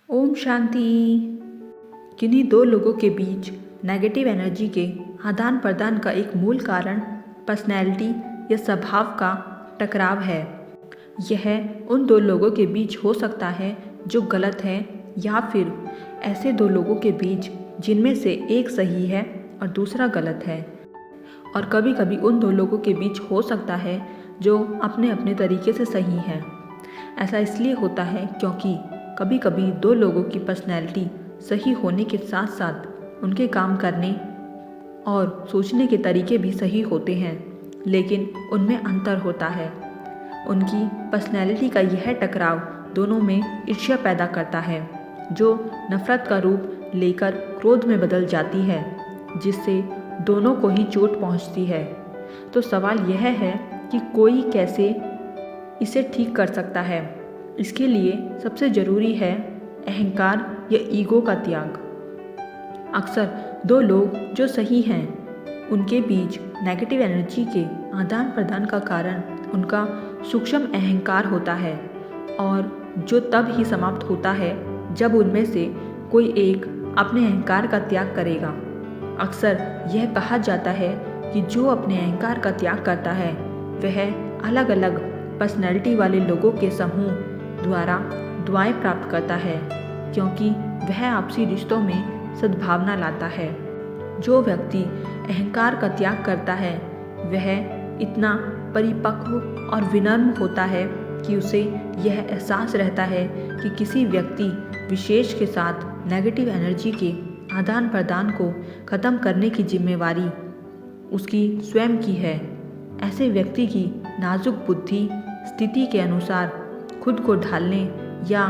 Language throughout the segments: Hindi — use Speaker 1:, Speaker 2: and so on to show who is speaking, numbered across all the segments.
Speaker 1: ओम शांति। किन्हीं दो लोगों के बीच नेगेटिव एनर्जी के आदान प्रदान का एक मूल कारण पर्सनैलिटी या स्वभाव का टकराव है। यह उन दो लोगों के बीच हो सकता है जो गलत है, या फिर ऐसे दो लोगों के बीच जिनमें से एक सही है और दूसरा गलत है। और कभी कभी उन दो लोगों के बीच हो सकता है जो अपने अपने तरीके से सही हैं। ऐसा इसलिए होता है क्योंकि कभी कभी दो लोगों की पर्सनैलिटी सही होने के साथ साथ उनके काम करने और सोचने के तरीके भी सही होते हैं, लेकिन उनमें अंतर होता है। उनकी पर्सनैलिटी का यह टकराव दोनों में ईर्ष्या पैदा करता है, जो नफरत का रूप लेकर क्रोध में बदल जाती है, जिससे दोनों को ही चोट पहुंचती है। तो सवाल यह है कि कोई कैसे इसे ठीक कर सकता है। इसके लिए सबसे ज़रूरी है अहंकार या ईगो का त्याग। अक्सर दो लोग जो सही हैं उनके बीच नेगेटिव एनर्जी के आदान प्रदान का कारण उनका सूक्ष्म अहंकार होता है, और जो तब ही समाप्त होता है जब उनमें से कोई एक अपने अहंकार का त्याग करेगा। अक्सर यह कहा जाता है कि जो अपने अहंकार का त्याग करता है वह अलग अलग पर्सनैलिटी वाले लोगों के समूह द्वारा दुआएं प्राप्त करता है, क्योंकि वह आपसी रिश्तों में सद्भावना लाता है। जो व्यक्ति अहंकार का त्याग करता है वह इतना परिपक्व और विनम्र होता है कि उसे यह एहसास रहता है कि किसी व्यक्ति विशेष के साथ नेगेटिव एनर्जी के आदान प्रदान को ख़त्म करने की जिम्मेवारी उसकी स्वयं की है। ऐसे व्यक्ति की नाजुक बुद्धि स्थिति के अनुसार खुद को ढालने या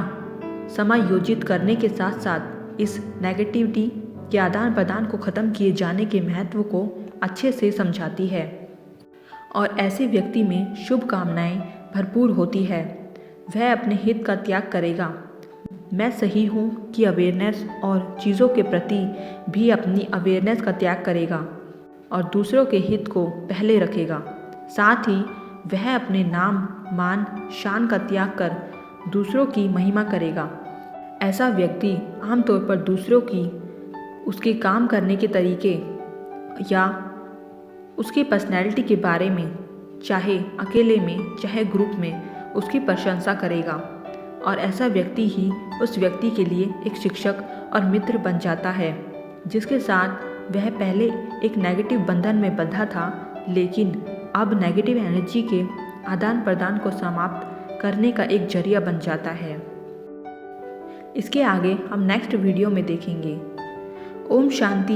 Speaker 1: समायोजित करने के साथ साथ इस नेगेटिविटी के आदान प्रदान को ख़त्म किए जाने के महत्व को अच्छे से समझाती है, और ऐसे व्यक्ति में शुभ कामनाएं भरपूर होती है। वह अपने हित का त्याग करेगा, मैं सही हूँ कि अवेयरनेस और चीज़ों के प्रति भी अपनी अवेयरनेस का त्याग करेगा और दूसरों के हित को पहले रखेगा। साथ ही वह अपने नाम मान शान का त्याग कर दूसरों की महिमा करेगा। ऐसा व्यक्ति आमतौर पर दूसरों की उसके काम करने के तरीके या उसकी पर्सनैलिटी के बारे में, चाहे अकेले में चाहे ग्रुप में, उसकी प्रशंसा करेगा, और ऐसा व्यक्ति ही उस व्यक्ति के लिए एक शिक्षक और मित्र बन जाता है, जिसके साथ वह पहले एक नेगेटिव बंधन में बंधा था, लेकिन अब नेगेटिव एनर्जी के आदान प्रदान को समाप्त करने का एक जरिया बन जाता है। इसके आगे हम नेक्स्ट वीडियो में देखेंगे। ओम शांति।